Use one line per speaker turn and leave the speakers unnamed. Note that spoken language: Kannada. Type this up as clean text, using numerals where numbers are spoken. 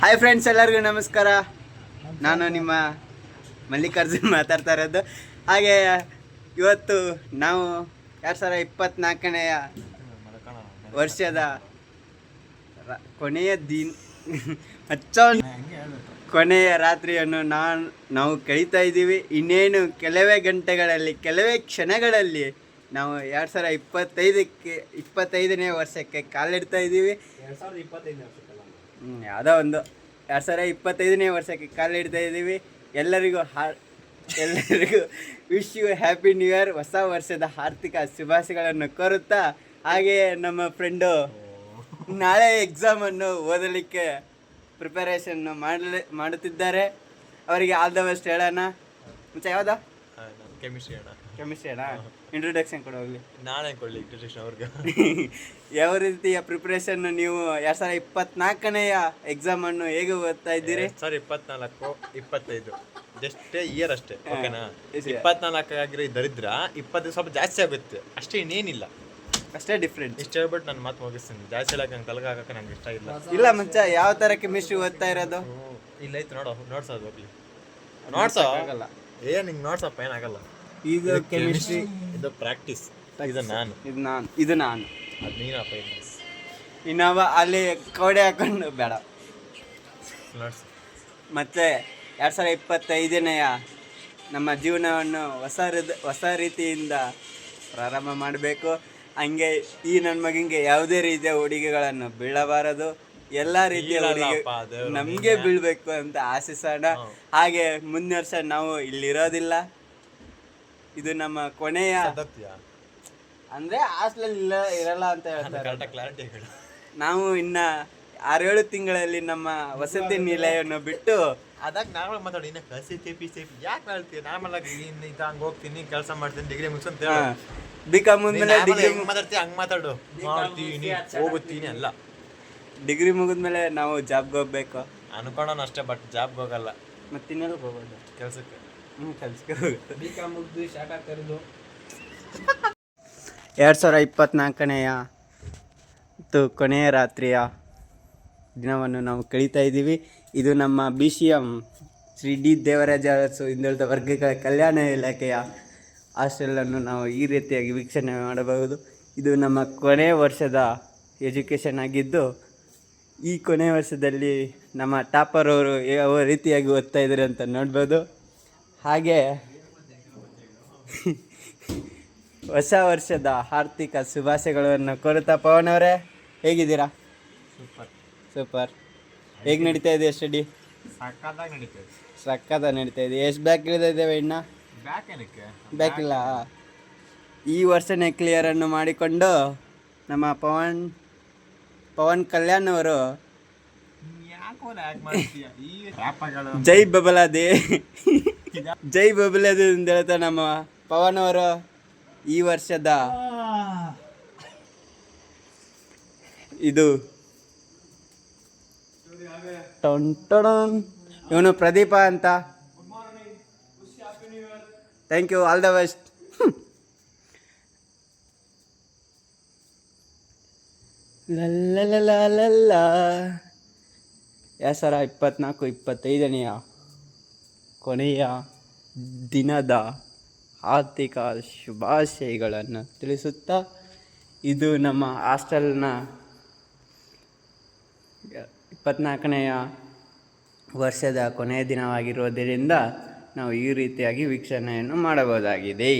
ಹಾಯ್ ಫ್ರೆಂಡ್ಸ್, ಎಲ್ಲರಿಗೂ ನಮಸ್ಕಾರ. ನಾನು ನಿಮ್ಮ ಮಲ್ಲಿಕಾರ್ಜುನ್ ಮಾತಾಡ್ತಾ ಇರೋದು. ಹಾಗೆ ಇವತ್ತು ನಾವು 2024ನೆಯ ವರ್ಷದ ಕೊನೆಯ ಕೊನೆಯ ರಾತ್ರಿಯನ್ನು ನಾವು ಕಳೀತಾ ಇದ್ದೀವಿ. ಇನ್ನೇನು ಕೆಲವೇ ಗಂಟೆಗಳಲ್ಲಿ, ಕೆಲವೇ ಕ್ಷಣಗಳಲ್ಲಿ ನಾವು 2025ನೇ ವರ್ಷಕ್ಕೆ ಕಾಲಿಡ್ತಾ ಇದ್ದೀವಿ. ಯಾವುದೋ ಒಂದು 2025ನೇ ವರ್ಷಕ್ಕೆ ಕಾಲಿಡ್ತಾ ಇದ್ದೀವಿ. ಎಲ್ಲರಿಗೂ wish you happy new year. ಹೊಸ ವರ್ಷದ ಆರ್ಥಿಕ ಶುಭಾಶಯಗಳನ್ನು ಕೋರುತ್ತಾ, ಹಾಗೆಯೇ ನಮ್ಮ ಫ್ರೆಂಡು ನಾಳೆ ಎಕ್ಸಾಮನ್ನು ಓದಲಿಕ್ಕೆ ಪ್ರಿಪರೇಷನ್ ಮಾಡುತ್ತಿದ್ದಾರೆ. ಅವರಿಗೆ ಆಲ್ ದ ಬೆಸ್ಟ್ ಹೇಳೋಣ. ಮುಂಚೆ ಯಾವುದಾ ಕೆಮಿಸ್ಟ್ರಿ ಅಣ್ಣ, ಇಂಟ್ರೊಡಕ್ಷನ್ ಕೊಡು ಹೋಗ್ಲಿ. ನಾನೇ ಕೊಡಲಿ ಇಂಟ್ರೊಡಕ್ಷನ್ ಅವ್ರಿಗೆ. ಯಾವ ರೀತಿಯ ಪ್ರಿಪ್ರೇಷನ್ ನೀವು 2024ನೆಯ ಎಕ್ಸಾಮನ್ನು ಹೇಗೆ ಓದ್ತಾ ಇದ್ದೀರಿ?
2024-25 ಜಸ್ಟ್ ಇಯರ್ ಅಷ್ಟೇ, ಓಕೆನಾ? 24 ಆಗಿರೋ ದರಿದ್ರ 20 ಸ್ವಲ್ಪ ಜಾಸ್ತಿ ಆಗುತ್ತೆ ಅಷ್ಟೇ, ಇನ್ನೇನಿಲ್ಲ,
ಅಷ್ಟೇ ಡಿಫ್ರೆಂಟ್.
ಇಷ್ಟ ಹೇಳ್ಬಿಟ್ಟು ನನ್ನ ಮಾತು ಮುಗಿಸ್ತೀನಿ. ಜಾಸ್ತಿ ಹೇಳಕ್ಕೆ ನಂಗೆ ತಲೆಗೆ ಹಾಕಕ್ಕೆ ನಂಗೆ ಇಷ್ಟ ಇಲ್ಲ.
ಇಲ್ಲ ಮುಂಚ ಯಾವ ಥರ ಕೆಮಿಸ್ಟ್ರಿ ಓದ್ತಾ ಇರೋದು?
ಇಲ್ಲ ಐತೆ ನೋಡ್ಸೋದು ಹೋಗ್ಲಿ, ನೋಡ್ಸೋ ಆಗಲ್ಲ. ನಿಂಗೆ ನೋಡ್ಸಪ್ಪ ಏನಾಗಲ್ಲ.
ಇದು ಕೆಮಿಸ್ಟ್ರಿ,
ಇದು ಪ್ರಾಕ್ಟೀಸ್. ಇದು ನಾನು
ಅದು
ನೀನಪ್ಪ.
ಇನ್ನೊಬ್ಬ ಅಲ್ಲಿ ಕವಡೆ ಹಾಕೊಂಡು ಬೇಡ.
ನೋಡ್ಸು.
ಮತ್ತು 2025ನೆಯ ನಮ್ಮ ಜೀವನವನ್ನು ಹೊಸ ರೀತಿಯಿಂದ ಪ್ರಾರಂಭ ಮಾಡಬೇಕು. ಹಂಗೆ ಈ ನನ್ನ ಮಗನಿಗೆ ಯಾವುದೇ ರೀತಿಯ ಉಡುಗೆಗಳನ್ನು ಬೀಳಬಾರದು. ಎಲ್ಲ ರೀತಿಯ ಉಡುಗೆ ನಮಗೆ ಬೀಳಬೇಕು ಅಂತ ಆಶಿಸೋಣ. ಹಾಗೆ ಮುಂದಿನ ವರ್ಷ ನಾವು ಇಲ್ಲಿರೋದಿಲ್ಲ. ಇದು ನಮ್ಮ ಕೊನೆಯ, ಅಂದರೆ ಹಾಸ್ಟೆಲ್ ಇರಲ್ಲ ಅಂತ ಹೇಳ್ತಾರೆ. ನಾವು ಇನ್ನು 6-7 ತಿಂಗಳಲ್ಲಿ ನಮ್ಮ ವಸತಿ ನಿಲಯವನ್ನು ಬಿಟ್ಟು
ಅದಾಗ ನಾರ್ಮಲ್ ಮಾತಾಡಿ. ಇನ್ನು ಕಸಿತಿ ಯಾಕೆ ಹೇಳ್ತೀವಿ? ನಾರ್ಮಲ್ ಆಗಿ ಹಂಗೆ ಹೋಗ್ತೀನಿ, ಕೆಲಸ ಮಾಡ್ತೀನಿ, ಡಿಗ್ರಿ ಮುಗಿಸ್ಕೊಂತ
ಬಿಕಾಮ್ ಮುಗಿದ್ಮೇಲೆ ಡಿಗ್ರಿ
ಮಾತಾಡ್ತೀವಿ, ಹಂಗೆ ಮಾತಾಡು. ಮಾಡ್ತೀನಿ, ಹೋಗುತ್ತೀನಿ ಅಲ್ಲ.
ಡಿಗ್ರಿ ಮುಗಿದ್ಮೇಲೆ ನಾವು ಜಾಬ್ಗೆ ಹೋಗ್ಬೇಕು
ಅನ್ಕೊಳ್ಳೋಣ ಅಷ್ಟೇ, ಬಟ್ ಜಾಬ್ಗೆ ಹೋಗಲ್ಲ.
ಮತ್ತೆ ಇನ್ನೆಲ್ಲ ಹೋಗೋದು
ಕೆಲಸಕ್ಕೆ.
ಕೆಲಸಕ್ಕೆ ಹೋಗುತ್ತೆ. 2024ನೆಯ ಕೊನೆಯ ರಾತ್ರಿಯ ದಿನವನ್ನು ನಾವು ಕಳೀತಾ ಇದ್ದೀವಿ. ಇದು ನಮ್ಮ BCM ಶ್ರೀ ಡಿ ದೇವರಾಜ ಅರಸು ಹಿಂದುಳಿದ ವರ್ಗಗಳ ಕಲ್ಯಾಣ ಇಲಾಖೆಯ ಹಾಸ್ಟೆಲನ್ನು ನಾವು ಈ ರೀತಿಯಾಗಿ ವೀಕ್ಷಣೆ ಮಾಡಬಹುದು. ಇದು ನಮ್ಮ ಕೊನೆಯ ವರ್ಷದ ಎಜುಕೇಷನ್ ಆಗಿದ್ದು, ಈ ಕೊನೆಯ ವರ್ಷದಲ್ಲಿ ನಮ್ಮ ಟಾಪರ್ ಅವರು ಯಾವ ರೀತಿಯಾಗಿ ಓದ್ತಾ ಇದ್ದಾರೆ ಅಂತ ನೋಡ್ಬೋದು. ಹಾಗೆ ಹೊಸ ವರ್ಷದ ಆರ್ಥಿಕ ಶುಭಾಶಯಗಳನ್ನು ಕೋರುತ್ತಾ, ಪವನ್ ಅವರೇ ಹೇಗಿದ್ದೀರಾ? ಸೂಪರ್. ಹೇಗೆ ನಡೀತಾ ಇದೆ ಸ್ಟಡಿ? ಸಕ್ಕತ್ತಾಗಿ ನಡೀತಾ ಇದೆ. ಎಷ್ಟು ಬ್ಯಾಕ್ ಇಳಿದಿದ್ದೇವೆ? ಇನ್ನು ಬ್ಯಾಕ್ ಇಲ್ಲ. ಈ ವರ್ಷನೇ ಕ್ಲಿಯರನ್ನು ಮಾಡಿಕೊಂಡು ನಮ್ಮ ಪವನ್ ಕಲ್ಯಾಣ್ ಅವರು ಜೈ ಬಬಲಾದೆ ಅಂತ ಹೇಳ್ತಾ, ನಮ್ಮ ಪವನ್ ಅವರು ಈ ವರ್ಷದ ಇದು ಇವನು ಪ್ರದೀಪ ಅಂತ. Thank you, all the best. 2024-25ನೆಯ ಕೊನೆಯ ದಿನದ ಆರ್ಥಿಕ ಶುಭಾಶಯಗಳನ್ನು ತಿಳಿಸುತ್ತಾ, ಇದು ನಮ್ಮ ಹಾಸ್ಟೆಲ್ನ 24ನೆಯ ವರ್ಷದ ಕೊನೆಯ ದಿನವಾಗಿರುವುದರಿಂದ ನಾವು ಈ ರೀತಿಯಾಗಿ ವೀಕ್ಷಣೆಯನ್ನು ಮಾಡಬಹುದಾಗಿದೆ.